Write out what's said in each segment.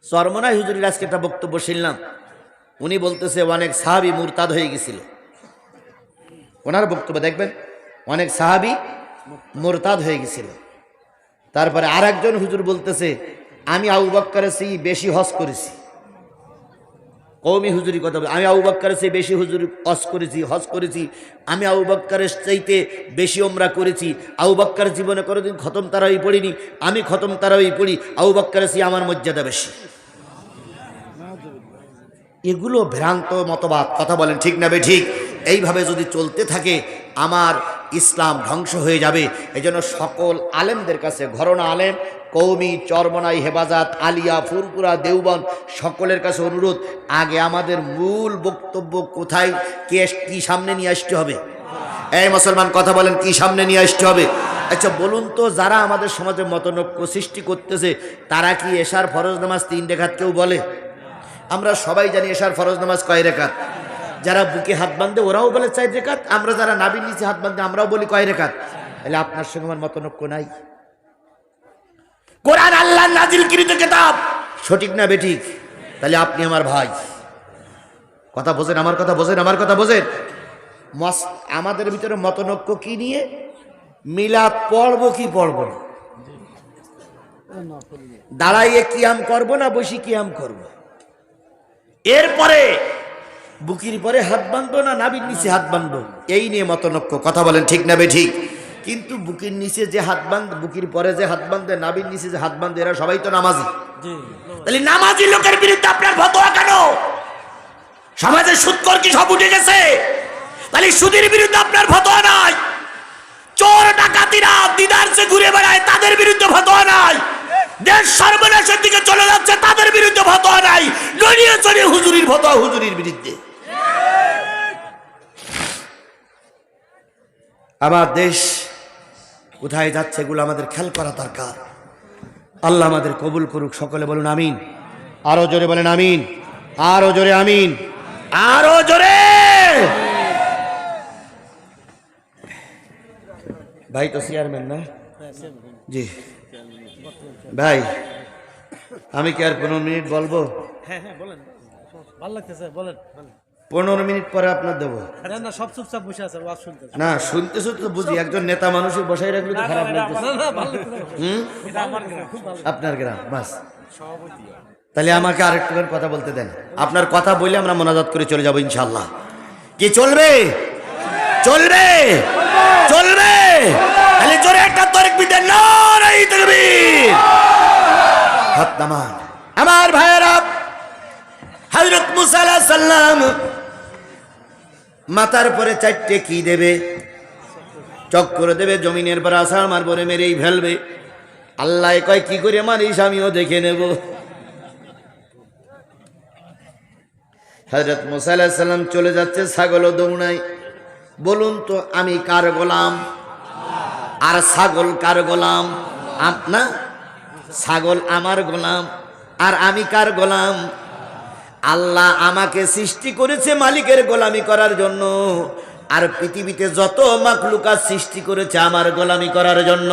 চরমনাই হুজুরের আজকে একটা বক্তব্য শুনলাম, উনি বলতেছে অনেক সাহাবী মুরতাদ হয়ে গেছিল। ওনার বক্তব্য দেখবেন, অনেক সাহাবী মুরতাদ হয়ে গেছিল। তারপরে আর একজন হুজুর বলতেছে আমি আবু বকরের চেয়ে বেশি হজ করেছি। কওমি হুজুরি কথা বলে, আমি আবু বকরের চেয়ে বেশি হজ করেছি, আমি আবু বকরের চাইতে বেশি ওমরা করেছি, আবু বকর জীবনে কোনোদিন খতম তারাবি পড়িনি, আমি খতম তারাবি পড়ি, আবু বকরের চেয়ে আমার মর্যাদা বেশি। এগুলো ভ্রান্ত মতবাদ, কথা বলেন ঠিক না বেঠিক? এইভাবে যদি চলতে থাকে আমার ইসলাম ধ্বংস হয়ে যাবে। এজন্য সকল আলেমদের কাছে, ঘরনা আলেম, কওমি, চরমনাই, হেফাজত, আলিয়া, ফুরপুরা, দেওবন্দ, সকলের কাছে অনুরোধ, আগে আমাদের মূল বক্তব্য কোথায়, কি সামনে নিয়ে আসতে হবে? এই মুসলমান কথা বলেন, কি সামনে নিয়ে আসতে হবে? আচ্ছা বলুন তো, যারা আমাদের সমাজে মতনৈক্য সৃষ্টি করতেছে তারা কি এশার ফরজ নামাজ 3 রাকাত কেউ বলে? আমরা সবাই জানি এশার ফরজ নামাজ কয় রাকাত। যারা বুকে হাত বাঁধে ওরাও বলে 4 রাকাত, আমরা যারা নাভির নিচে হাত বাঁধে আমরাও বলি কয় রাকাত। তাহলে আপনার সঙ্গে আমার মতনৈক্য নাই। কোরআন আল্লাহর নাজিলকৃত কিতাব, সঠিক না বেঠিক? তাহলে আপনি আমার ভাই। কথা বোঝেন আমার কথা, বোঝেন আমার কথা, বোঝেন? আমাদের ভিতরে মতনৈক্য কি নিয়ে? মিলাদ পড়বো কি পড়বো না, দাঁড়াইয়ে কিয়াম করবো না বসি কিয়াম করবো, এরপরে বুকির পরে হাত বাঁধবো না নাভির নিচে হাত বাঁধবো, এই নিয়ে মতনৈক্য। কথা বলেন ঠিক না বেঠিক? কিন্তু বুকির নিচে যে হাত বাঁধ, বুকির পরে যে হাত বাঁধে, নাভির নিচে যে হাত বাঁধে, এরা সবাই তো নামাজি। তাহলে নামাজি লোকের বিরুদ্ধে আপনার ফতোয়া কেন? সমাজে সুদখোর কি সব উঠে গেছে? তাহলে সুদের বিরুদ্ধে আপনার ফতোয়া নাই? চোর ডাকাতিরা দিদার যে ঘুরে বেড়ায় তাদের বিরুদ্ধে ফতোয়া নাই? দেশ সর্বনাশের দিকে চলে যাচ্ছে তাদের বিরুদ্ধে ফতোয়া নাই? জড়িয়ে জড়িয়ে হুজুরির ফতোয়া, হুজুরির বিরুদ্ধে। আমার দেশ কোথায় যাচ্ছে এগুলো আমাদের খেয়াল করা দরকার। আল্লাহ আমাদের কবুল করুক। সকলে বলুন আমিন। আরো জোরে বলেন আমিন, আরো জোরে আমিন, আরো জোরে। ভাই তো চেয়ারম্যান না? জি ভাই, আমি কি আর 15 মিনিট বলবো? হ্যাঁ বলেন, ভালো লাগতেছে, বলেন। 15 মিনিট পরে আপনার দেবো না সব চুপচাপ বসে আছে, ওয়াজ শুনতেছে। না শুনতেছো তো বুঝি, একজন নেতা মানুষের বসাই রাখলে তো খারাপ লাগতেছে। আপনার গ্রাম বাস, তাহলে আমাকে আরেকটু কথা বলতে দেন। আপনার কথা বলে আমরা মোনাজাত করে চলে যাবো ইনশাল্লাহ। কি চলবে? চলবে, চলবে। তাহলে জোরে একটা তাকবীর দেন, নারে তাকবীর। হাত নামান। আমার ভাইয়েরা, হযরত মুসা আলাইহিস সালাম মাথার পরে 4টে কি দেবে? চক্কর দেবে, জমিনের পর আছাড় মারবো, মেরেই ফেলবে। আল্লাহ কয় কি করে মারিস আমিও দেখে নেব। হযরত মুসা আলাইহিস সালাম চলে যাচ্ছে, ছাগলও দৌড়ায়। বলুন তো আমি কার গোলাম? আর ছাগল কার গোলাম? না, ছাগল আমার গোলাম। আর আমি কার গোলাম? আল্লাহ আমাকে সৃষ্টি করেছে মালিকের গোলামি করার জন্য, আর পৃথিবীতে যত মাখলুকাত সৃষ্টি করেছে আমার গোলামি করার জন্য।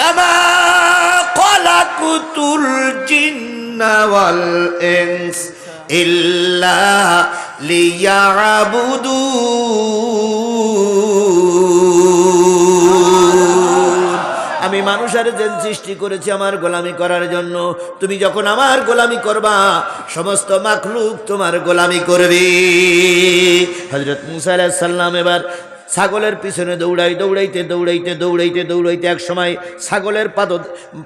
আমা খালাকুতুল জিন্না ওয়াল ইনস ইল্লা লিয়াবুদুন। আমি মানুষ আর জিন সৃষ্টি করেছি আমার গোলামি করার জন্য। তুমি যখন আমার গোলামি করবা, সমস্ত মাখলুক তোমার গোলামি করবে। হযরত মুসা আলাইহিস সালাম এবার ছাগলের পিছনে দৌড়াইতে এক সময় ছাগলের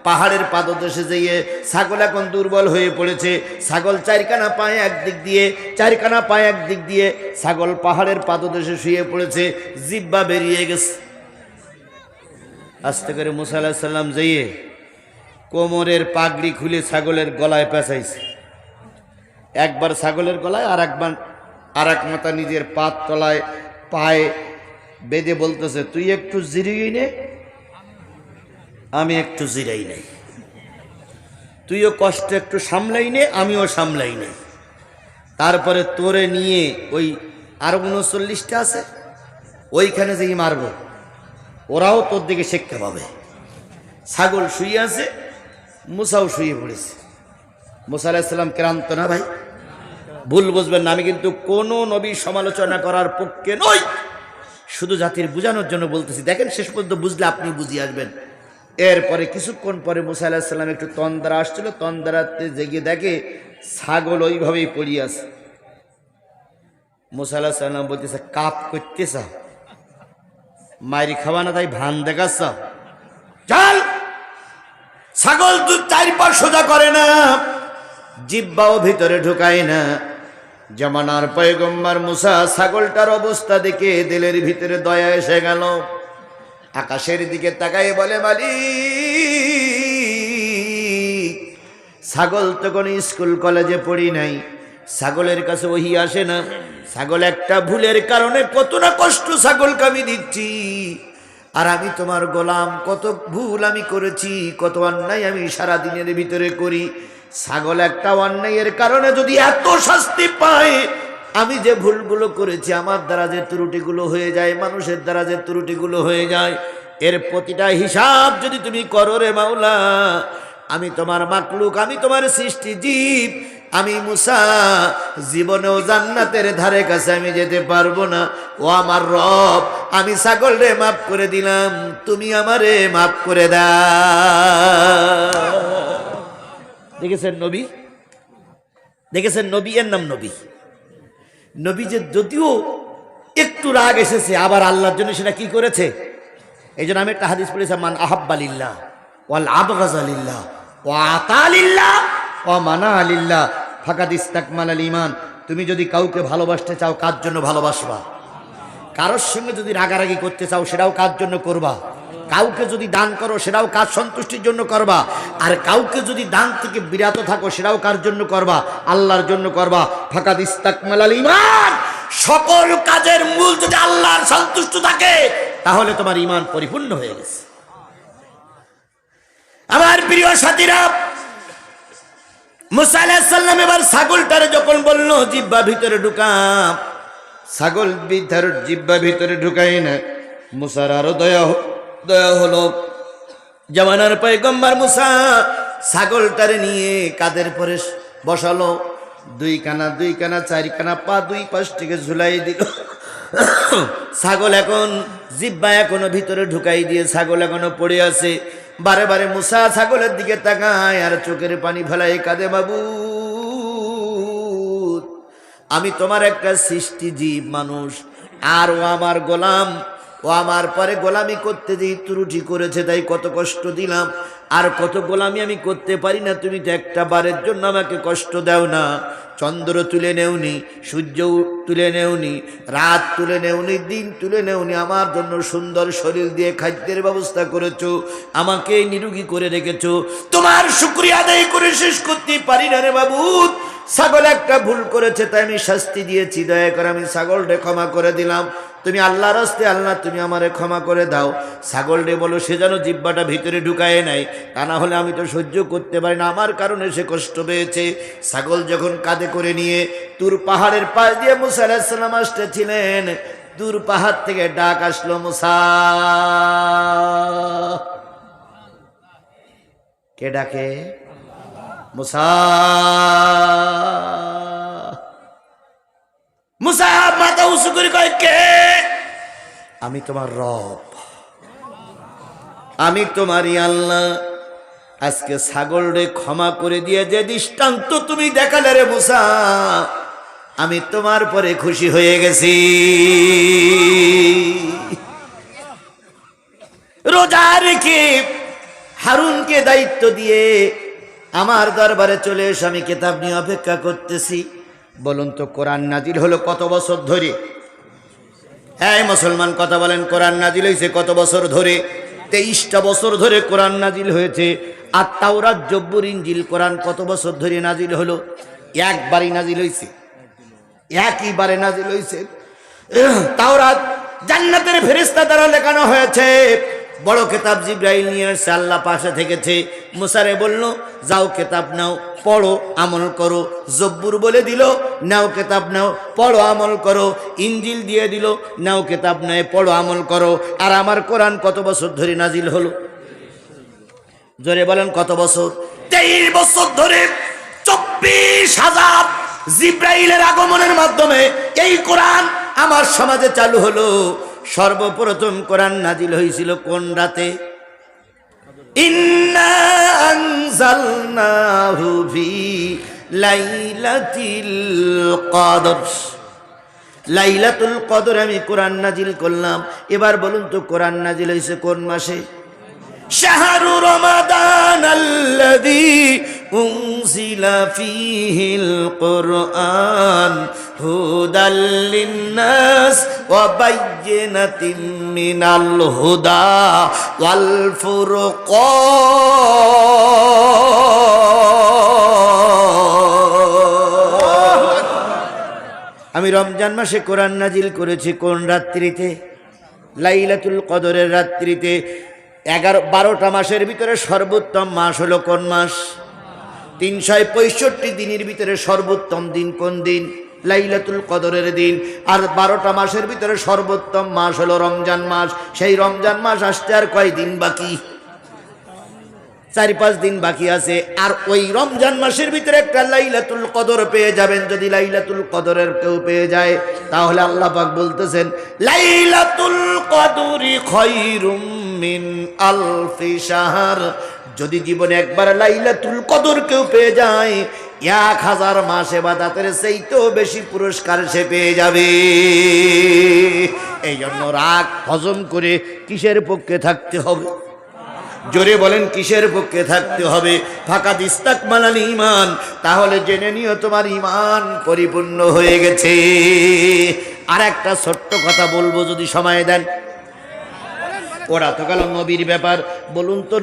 পাহাড়ের পাদদেশে যেয়ে ছাগল এখন দুর্বল হয়ে পড়েছে। ছাগল চারখানা পায়ে একদিক দিয়ে ছাগল পাহাড়ের পাদদেশে শুয়ে পড়েছে, জিহ্বা বেরিয়ে গেছে। আস্তে করে মুসা আলাইহিস সালাম যেয়ে কোমরের পাগড়ি খুলে ছাগলের গলায় পেঁচাইছে। একবার ছাগলের গলায়, আর এক মাথা নিজের পাত তলায় পায়ে বেঁধে বলতেছে, তুই একটু জিরিয়ে নে, আমি একটু জিরাই নাই। তুইও কষ্ট একটু সামলাই নে, আমিও সামলাই নে। তারপরে তোরে নিয়ে ওই আর 39টা আছে, ওইখানে যেই মারব, ওরাও তোর দিকে শিক্ষা পাবে। ছাগল শুয়ে আছে, মুসাও শুয়ে পড়েছে। মুসা আলাইহিস সালাম ক্লান্ত না ভাই? ভুল বুঝবেন না, আমি কিন্তু কোনো নবীর সমালোচনা করার পক্ষে নই, শুধু জাতির বোঝানোর জন্য বলতেছি। দেখেন শেষ পর্যন্ত বুঝলে আপনি বুঝিয়ে আসবেন। এরপরে কিছুক্ষণ পরে মুসা আলাইহিস সালাম একটু তন্দ্রা আসছিল, তন্দ্রাতে জেগে দেখে ছাগল ওইভাবেই পড়িয়ে আছে। মুসা আলাইহিস সালাম বলতেছে, কাপ করতেছ, মায়েরি খাওয়া না তাই ভান দেখাচ্ছ, চল। ছাগল তুই চার পা সোজা করে না, জিব্বাও ভিতরে ঢুকায় না। জামানার পয়গম্বর মুসা ছাগলটার অবস্থা দেখে দিলের ভিতরে দয়া এসে গেল। আকাশের দিকে তাকাই বলে, মালিক, ছাগল তো কোনো স্কুল কলেজে পড়ি নাই, ছাগলের কাছে ওহি আসে না। ছাগল একটা ভুলের কারণে কত না কষ্ট ছাগলকে আমি দিচ্ছি, আর আমি তোমার গোলাম, কত ভুল আমি করেছি, কত অন্যায় আমি সারা দিনের ভিতরে করি। ছাগল একটা অন্যায়ের কারণে যদি এত শাস্তি পায়, আমি যে ভুলগুলো করেছি, আমার দ্বারা যে ত্রুটিগুলো হয়ে যায়, মানুষের দ্বারা যে ত্রুটিগুলো হয়ে যায়, এর প্রতিটা হিসাব যদি তুমি করো রে মাওলা, আমি তোমার মাকলুক, আমি তোমার সৃষ্টি জীব, আমি মুসা জীবনেও জান্নাতের ধারে কাছে আমি যেতে পারবো না। ও আমার রব, আমি ছাগল রে মাফ করে দিলাম, তুমি আমারে মাফ করে দাও। দেখেছেন নবী, দেখেছেন নবী, এর নাম নবী। নবী যে যদিও একটু রাগ এসেছে, আবার আল্লাহর জন্য সেটা কি করেছে। এই জন্য আমি একটা হাদিস পড়েছি, মান আহাব্বা লিল্লাহ ওয়াল আবগাযা লিল্লাহ ওয়া আতা লিল্লাহ ওয়া মানা লিল্লাহ ফাকাদ ইস্তাকমালাল ঈমান। তুমি যদি কাউকে ভালোবাসতে চাও, কার জন্য ভালোবাসবা? কারোর সঙ্গে যদি রাগারাগি করতে চাও, সেটাও কার জন্য করবা? কাউকে যদি দান করো, সেটাও কার সন্তুষ্টির জন্য করবা। আর কাউকে যদি দান থেকে বিরত থাকো, সেটাও কার জন্য করবা? আল্লাহর জন্য করবা। ফাকাদ ইস্তাকমালাল ঈমান। সকল কাজের মূল যদি আল্লাহর সন্তুষ্ট থাকে, তাহলে তোমার ঈমান পরিপূর্ণ হয়ে গেছে। আমার প্রিয় সাথীরা, মুসা আলাইহিস সালাম এবার ছাগলটারে যখন বলল জিহ্বা ভিতরে ঢুকা, ছাগল ভিতর জিহ্বা ভিতরে ঢুকাই না। মুসার আরো দয়া হলো। জামানার পয়গম্বর মুসা ছাগলটারে নিয়ে কাদের পরে বসালো, দুই কানা চারি কানা পা দুই পাশ থেকে ঝুলাই দিল। ছাগল এখন জিহ্বা এখনো ভিতরে ঢুকাই দিয়ে ছাগল এখনো পড়ে আছে। বারে বারে মুসা ছাগলের দিকে তাকায় আর চোখের পানি ফেলায়, কাঁদে, বাবু, আমি তোমার একটা সৃষ্টি জীব মানুষ, আর ও আমার গোলাম, ও আমার পরে গোলামি করতে যে ত্রুটি করেছে, তাই কত কষ্ট দিলাম। আর কত গোলামি আমি করতে পারি না, তুমি তো একটা বারের জন্য আমাকে কষ্ট দাও না। চন্দ্র তুলে নেওনি, সূর্য তুলে নেওনি, রাত তুলে নেওনি, দিন তুলে নেওনি, আমার জন্য সুন্দর শরীর দিয়ে খাদ্যের ব্যবস্থা করেছো, আমাকে নিরোগী করে রেখেছো। তোমার শুকরিয়া আদায় করে শেষ করতে পারি না রে বাবু। ছাগল একটা ভুল করেছে, তাই আমি শাস্তি দিয়েছি, দয়া করে আমি ছাগলটা ক্ষমা করে দিলাম। তুমি আল্লাহর রাস্তায়, আল্লাহ তুমি আমারে ক্ষমা করে দাও। ছাগলটা বলো সে যেন জিহ্বাটা ভিতরে ঢুকায় নাই, তা না হলে আমি তো সহ্য করতে পারি না, আমার কারণে সে কষ্ট পেয়েছে। ছাগল যখন কাঁধে করে নিয়ে তুর পাহাড়ের পাশ দিয়ে মুসা আলাইহিস সালাম আসতেছিলেন, তুর পাহাড় থেকে ডাক আসলো, মুসা। কে ডাকে? মুসা। মুসা মাথা উঁচু করে কয়, কে? আমি তোমার রব, আমি তোমারই আল্লাহ। আজকে ছাগল রে ক্ষমা করে দিয়ে যে দৃষ্টান্ত তুমি দেখালে রে মুসা, আমি তোমার পরে খুশি হয়ে গেছি। রোজা রেখে হারুনকে দায়িত্ব দিয়ে আমার দরবারে চলে এসে আমি কিতাব নিয়ে অপেক্ষা করতেছি। বলুন তো, কোরআন নাজিল হলো কত বছর ধরে? হ্যাঁ মুসলমান, কথা বলেন, কোরআন নাজিল হয়েছে কত বছর ধরে? 23টা বছর ধরে কোরআন নাজিল হয়েছে। আর তাওরাত, জব্বুর, ইনজিল, কোরআন কত বছর ধরে নাজিল হলো? একবারই নাজিল হয়েছে, একইবারে নাজিল হয়েছে। তাওরাত জান্নাতের ফেরেশতা দ্বারা লেখানো হয়েছে। বড় কিতাব জিবরাইল নিয়ে এসে আল্লাহ পাশে থেকেছে। মুসারে বলল, যাও কিতাব নাও, পড়ো, আমল করো। জব্বুর বলে দিল, নাও কিতাব নাও, পড়ো, আমল করো। ইনজিল দিয়ে দিল, নাও কিতাব নয়, পড়ো, আমল করো। আর আমার কোরআন কত বছর ধরে নাজিল হলো? জোরে বলেন, কত বছর? 23 বছর ধরে 24,000 জিব্রাইলের আগমনের মাধ্যমে এই কোরআন আমার সমাজে চালু হলো। সর্বপ্রথম কোরআন নাজিল হয়েছিল কোন রাতে? ইন্না আনজালনাহু ফি লাইলাতিল কদর। লাইলাতুল কদর আমি কোরআন নাজিল করলাম। এবার বলুন তো কোরআন নাজিল হয়েছে কোন মাসে? শাহরু রমাদান আল্লাযী উনজিলা ফীহিল কুরআন হুদাল লিন্নাস ওয়া বায়্যিনাতিন মিনাল হুদা ওয়াল ফুরকান। আমি রমজান মাসে কোরআন নাজিল করেছি কোন রাত্রিতে? লাইলাতুল কদরের রাত্রিতে। 12টা মাসের ভিতরে সর্বোত্তম মাস হলো কোন মাস? 365 দিনের ভিতরে সর্বোত্তম দিন কোন দিন? লাইলাতুল কদরের দিন। আর 12টা মাসের ভিতরে সর্বোত্তম মাস হলো রমজান মাস। সেই রমজান মাস আসতে আর কয় দিন বাকি? 4-5 দিন বাকি আছে। আর ওই রমজান মাসের ভিতরে একটা লাইলাতুল কদর পেয়ে যাবেন। যদি লাইলাতুল কদরের কেউ পেয়ে যায় তাহলে আল্লাহ পাক বলতেছেন লাইলাতুল কদরি খায়রুম মিন আলফি শাহর। যদি জীবনে একবার লাইলাতুল কদর কেউ পেয়ে যায় 1000 মাস ইবাদতের চাইতেও বেশি পুরস্কার সে পেয়ে যাবে। এই জন্য রাগ হজম করে কিসের পক্ষে থাকতে হবে? জোরে বলেন কিসের পক্ষে থাকতে হবে? ফাকাদ ইস্তাকমালাল ঈমান। তাহলে জেনে নিও তোমার ঈমান পরিপূর্ণ হয়ে গেছে। আর একটা ছোট্ট কথা বলবো যদি সময় দেন। ওরা তো গেল নবীর ব্যাপার। বলুন তো